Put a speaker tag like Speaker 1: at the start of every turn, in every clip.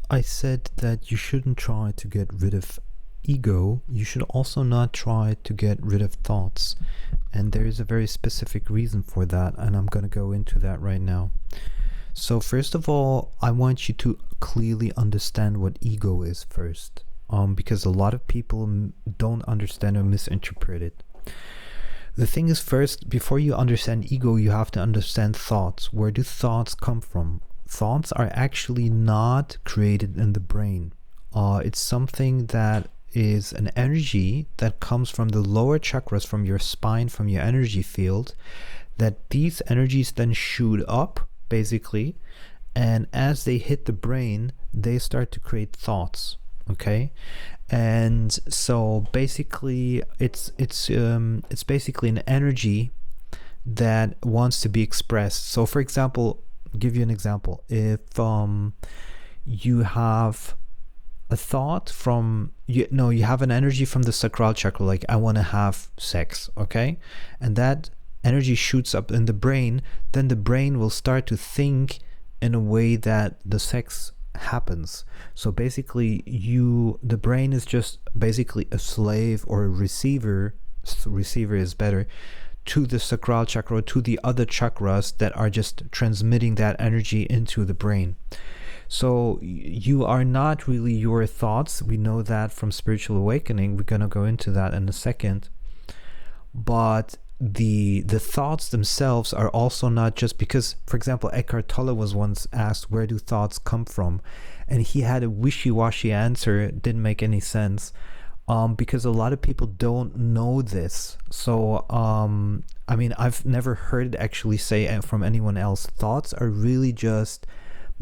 Speaker 1: I said that you shouldn't try to get rid of ego. You should also not try to get rid of thoughts. And there is a very specific reason for that, and I'm going to go into that right now. So first of all, I want you to clearly understand what ego is first, because a lot of people don't understand or misinterpret it. The thing is, first, before you understand ego, you have to understand thoughts. Where do thoughts come from? Thoughts are actually not created in the brain. It's something that is an energy that comes from the lower chakras, from your spine, from your energy field, that these energies then shoot up, basically, and as they hit the brain, they start to create thoughts. Okay, and so basically, it's basically an energy that wants to be expressed. So, for example, give you an example. If you have a thought from you have an energy from the sacral chakra, like I want to have sex, okay, and that energy shoots up in the brain, then the brain will start to think in a way that the sex happens. So basically, the brain is just basically a slave or a receiver is better, to the sacral chakra, to the other chakras that are just transmitting that energy into the brain. So you are not really your thoughts. We know that from spiritual awakening. We're going to go into that in a second. But the thoughts themselves are also not just because, for example, Eckhart Tolle was once asked, where do thoughts come from? And he had a wishy-washy answer. It didn't make any sense. Because a lot of people don't know this. So, I mean, I've never heard it actually say from anyone else. Thoughts are really just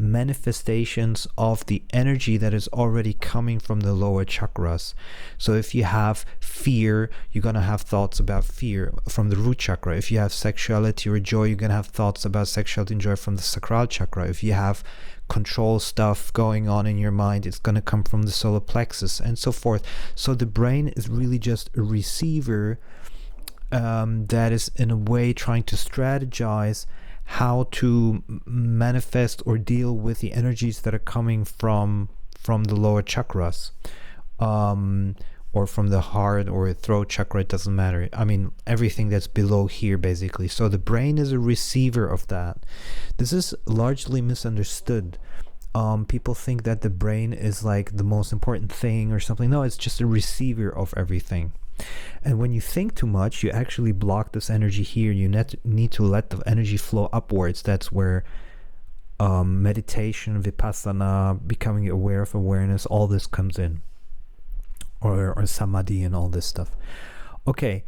Speaker 1: manifestations of the energy that is already coming from the lower chakras. So if you have fear, you're going to have thoughts about fear from the root chakra. If you have sexuality or joy, you're going to have thoughts about sexuality and joy from the sacral chakra. If you have control stuff going on in your mind, it's going to come from the solar plexus, and so forth. So the brain is really just a receiver that is in a way trying to strategize how to manifest or deal with the energies that are coming from the lower chakras, or from the heart or throat chakra. It doesn't matter. I mean, everything that's below here, basically. So the brain is a receiver of that. This is largely misunderstood. People think that the brain is like the most important thing or something. No, it's just a receiver of everything. And when you think too much, you actually block this energy here. You need to let the energy flow upwards. That's where meditation, vipassana, becoming aware of awareness, all this comes in. Or samadhi and all this stuff. Okay.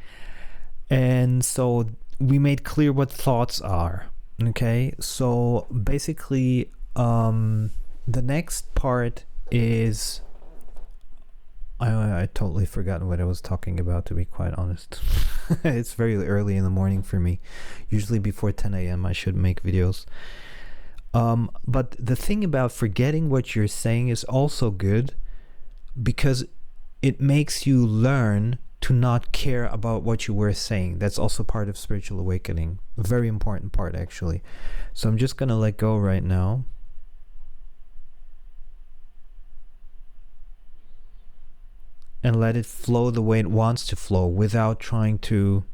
Speaker 1: And so we made clear what thoughts are. Okay. So basically, the next part is... I totally forgotten what I was talking about, to be quite honest. It's very early in the morning for me. Usually before 10 a.m. I should make videos. But the thing about forgetting what you're saying is also good, because it makes you learn to not care about what you were saying. That's also part of spiritual awakening. A very important part, actually. So I'm just going to let go right now. And let it flow the way it wants to flow, without trying to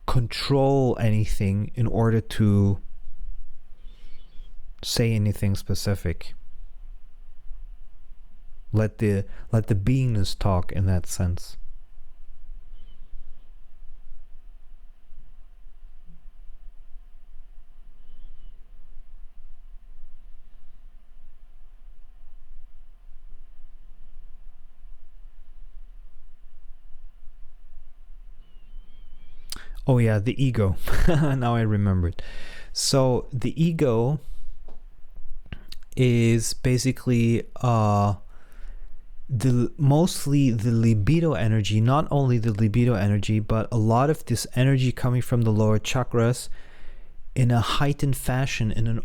Speaker 1: control anything in order to say anything specific. Let the beingness talk in that sense. Oh yeah, the ego. Now I remembered. So the ego is basically mostly the libido energy, not only the libido energy, but a lot of this energy coming from the lower chakras in a heightened fashion, in an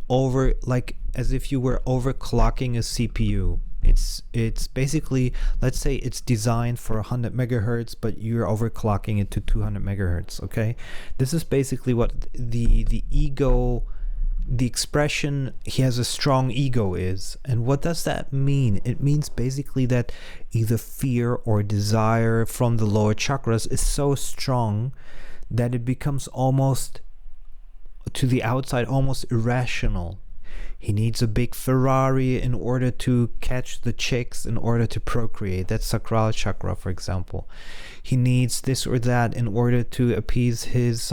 Speaker 1: like as if you were overclocking a CPU. It's basically, let's say it's designed for 100 megahertz, but you're overclocking it to 200 megahertz. Okay, this is basically what the ego the expression "he has a strong ego" is. And what does that mean? It means basically that either fear or desire from the lower chakras is so strong that it becomes almost, to the outside, almost irrational. He needs a big Ferrari in order to catch the chicks, in order to procreate. That's sacral chakra, for example. He needs this or that in order to appease his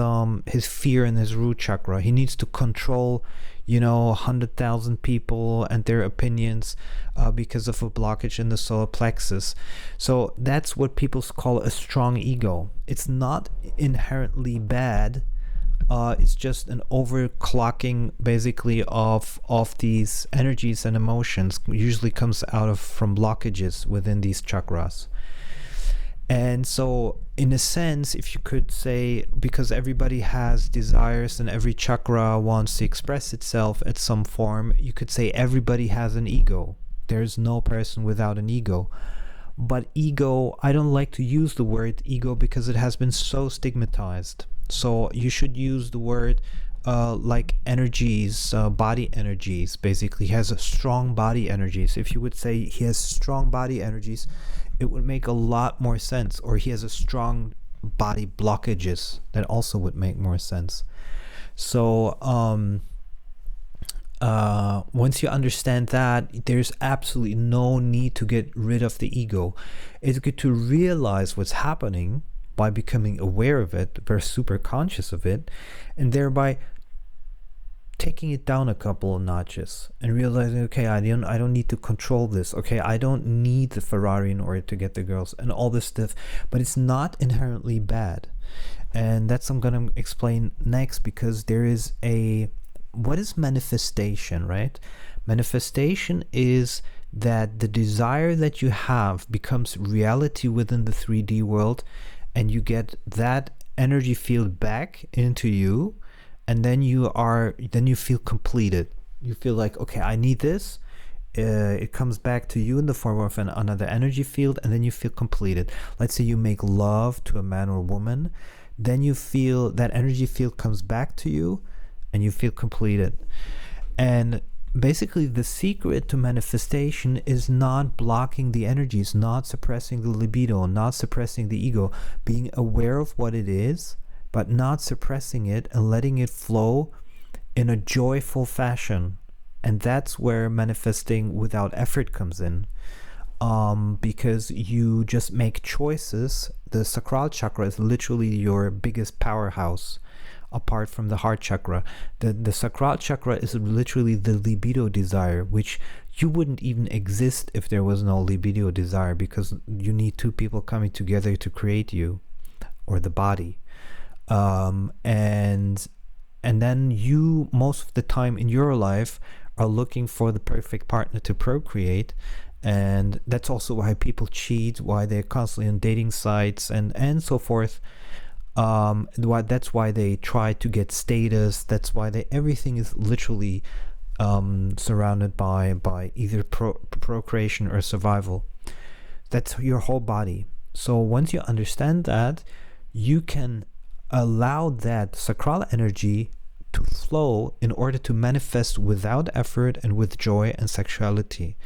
Speaker 1: fear in his root chakra. He needs to control, 100,000 people and their opinions because of a blockage in the solar plexus. So that's what people call a strong ego. It's not inherently bad. It's just an overclocking, basically, of these energies and emotions. Usually comes from blockages within these chakras. And so, in a sense, if you could say, because everybody has desires and every chakra wants to express itself at some form, you could say everybody has an ego. There's no person without an ego. But ego, I don't like to use the word ego because it has been so stigmatized. So you should use the word like energies, body energies. Basically, he has a strong body energies. If you would say he has strong body energies, it would make a lot more sense. Or he has a strong body blockages. That also would make more sense. So once you understand that, there's absolutely no need to get rid of the ego. It's good to realize what's happening by becoming aware of it, we're super conscious of it, and thereby taking it down a couple of notches and realizing, okay, I don't need to control this. Okay, I don't need the Ferrari in order to get the girls and all this stuff, but it's not inherently bad. And that's what I'm going to explain next, because there is what is manifestation, right? Manifestation is that the desire that you have becomes reality within the 3D world, and you get that energy field back into you, and then you feel completed. You feel like, okay, I need this. It comes back to you in the form of another energy field, and then you feel completed. Let's say you make love to a man or woman, then you feel that energy field comes back to you, and you feel completed. And basically, the secret to manifestation is not blocking the energies, not suppressing the libido, not suppressing the ego, being aware of what it is, but not suppressing it and letting it flow in a joyful fashion. And that's where manifesting without effort comes in, because you just make choices. The sacral chakra is literally your biggest powerhouse. Apart from the heart chakra, the sacral chakra is literally the libido desire, which you wouldn't even exist if there was no libido desire, because you need two people coming together to create you, or the body, and then you, most of the time in your life, are looking for the perfect partner to procreate. And that's also why people cheat, why they're constantly on dating sites and so forth. That's why they try to get status. That's why everything is literally surrounded by either procreation or survival. That's your whole body. So once you understand that, you can allow that sacral energy to flow in order to manifest without effort and with joy and sexuality.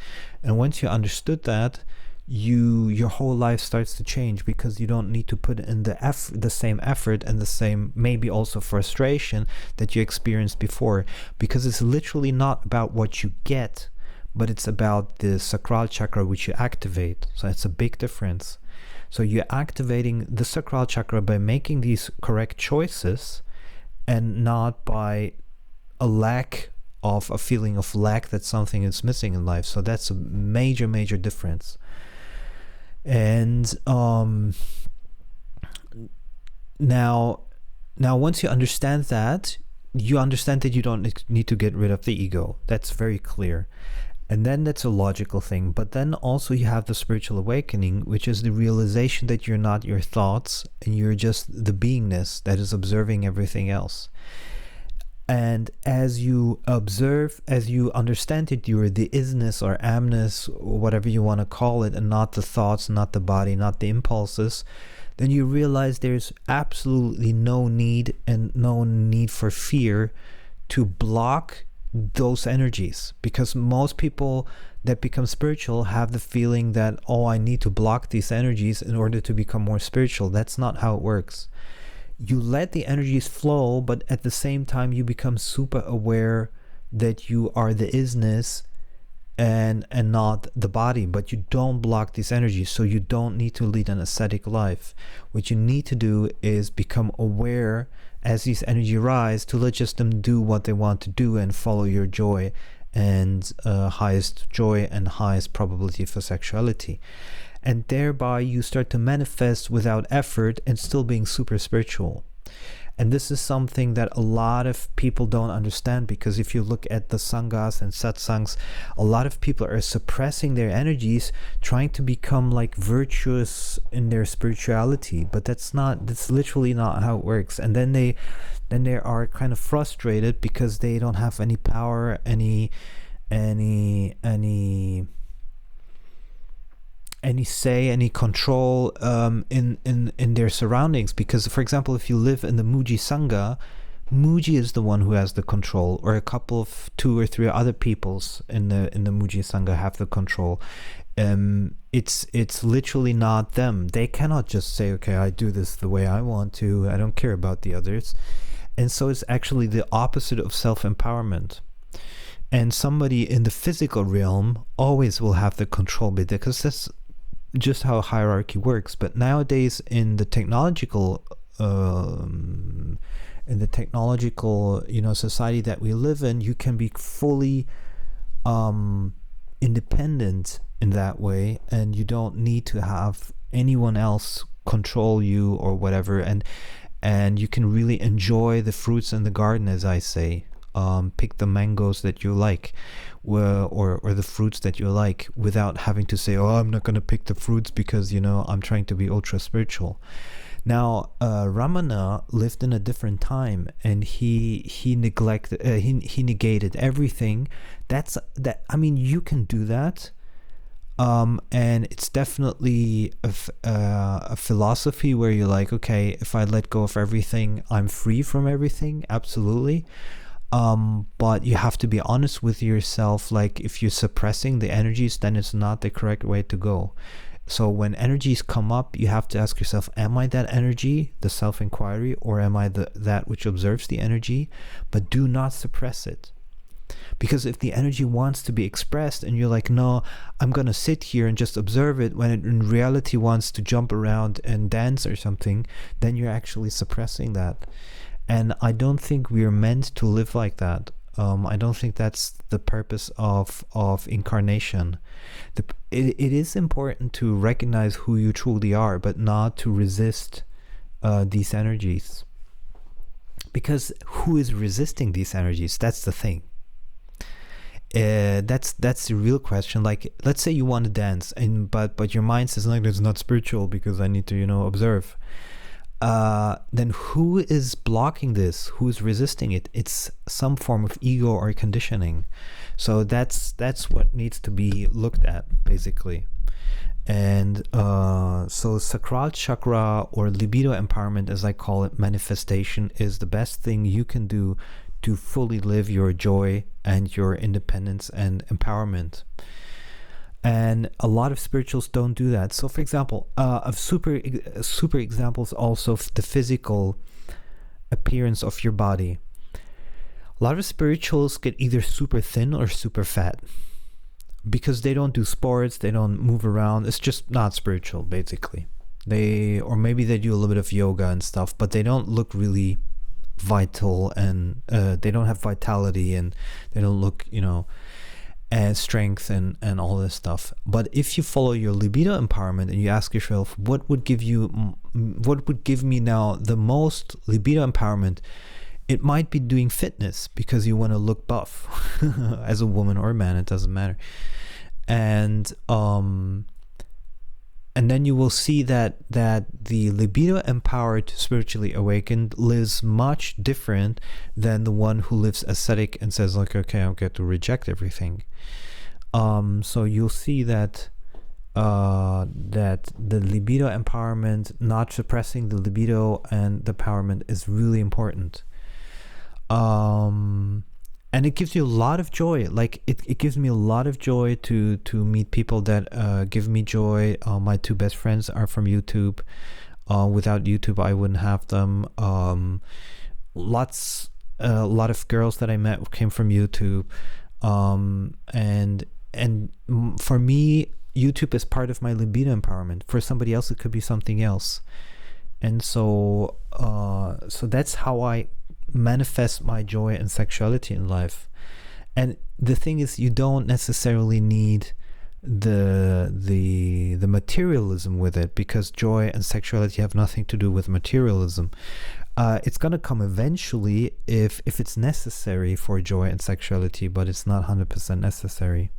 Speaker 1: And once you understood that, your whole life starts to change, because you don't need to put in the same effort and the same, maybe also frustration, that you experienced before, because it's literally not about what you get, but it's about the sacral chakra which you activate. So it's a big difference. So you're activating the sacral chakra by making these correct choices, and not by a feeling of lack that something is missing in life. So that's a major difference. And now once you understand that, you don't need to get rid of the ego. That's very clear. And then that's a logical thing. But then also you have the spiritual awakening, which is the realization that you're not your thoughts, and you're just the beingness that is observing everything else. And as you observe, as you understand that you're the isness or amness, or whatever you want to call it, and not the thoughts, not the body, not the impulses, then you realize there's absolutely no need for fear to block those energies, because most people that become spiritual have the feeling that, oh, I need to block these energies in order to become more spiritual. That's not how it works. You let the energies flow, but at the same time you become super aware that you are the isness and not the body, but you don't block these energies. So you don't need to lead an ascetic life. What you need to do is become aware as these energies rise, to let just them do what they want to do and follow your joy and highest joy and highest probability for sexuality. And thereby you start to manifest without effort and still being super spiritual. And this is something that a lot of people don't understand, because if you look at the sanghas and satsangs, a lot of people are suppressing their energies, trying to become like virtuous in their spirituality, but that's literally not how it works. And then they are kind of frustrated because they don't have any power, any say, any control in their surroundings. Because, for example, if you live in the Mooji Sangha, Mooji is the one who has the control, or a couple of 2 or 3 other peoples in the Mooji Sangha have the control. It's literally not them. They cannot just say, okay, I do this the way I want to, I don't care about the others. And so it's actually the opposite of self-empowerment. And somebody in the physical realm always will have the control bit, because that's just how hierarchy works. But nowadays in the technological society that we live in, you can be fully independent in that way, and you don't need to have anyone else control you or whatever, and you can really enjoy the fruits in the garden, as I say. Pick the mangoes that you like, or the fruits that you like, without having to say, oh, I'm not going to pick the fruits because, I'm trying to be ultra spiritual. Now, Ramana lived in a different time, and he negated everything. You can do that. And it's definitely a philosophy where you're like, okay, if I let go of everything, I'm free from everything. Absolutely. But you have to be honest with yourself. Like, if you're suppressing the energies, then it's not the correct way to go. So when energies come up, you have to ask yourself, am I that energy, the self-inquiry, or am I that which observes the energy? But do not suppress it. Because if the energy wants to be expressed and you're like, no, I'm going to sit here and just observe it, when it in reality wants to jump around and dance or something, then you're actually suppressing that. And I don't think we're meant to live like that. I don't think that's the purpose of incarnation. It is important to recognize who you truly are, but not to resist these energies. Because who is resisting these energies? That's the thing. That's the real question. Like, let's say you want to dance, but your mind says, like, it's not spiritual because I need to observe. Then who is blocking this? Who is resisting it? It's some form of ego or conditioning. So that's what needs to be looked at, basically. And so sacral chakra, or libido empowerment, as I call it, manifestation, is the best thing you can do to fully live your joy and your independence and empowerment. And a lot of spirituals don't do that. So, for example, of super examples also of the physical appearance of your body. A lot of spirituals get either super thin or super fat because they don't do sports, they don't move around. It's just not spiritual, basically. Or maybe they do a little bit of yoga and stuff, but they don't look really vital, and they don't have vitality, and they don't look, and strength and all this stuff. But if you follow your libido empowerment and you ask yourself, what would give me now the most libido empowerment? It might be doing fitness because you want to look buff as a woman or a man, it doesn't matter. And then you will see that the libido empowered, spiritually awakened lives much different than the one who lives ascetic and says, like, okay, I'll get to reject everything. So you'll see that the libido empowerment, not suppressing the libido and the empowerment, is really important. And it gives you a lot of joy. Like it gives me a lot of joy to meet people that give me joy. My two best friends are from YouTube. Without YouTube, I wouldn't have them. A lot of girls that I met came from YouTube. And for me, YouTube is part of my libido empowerment. For somebody else, it could be something else. And so that's how I manifest my joy and sexuality in life. And the thing is, you don't necessarily need the materialism with it, because joy and sexuality have nothing to do with materialism. It's gonna come eventually if it's necessary for joy and sexuality, but it's not 100% necessary.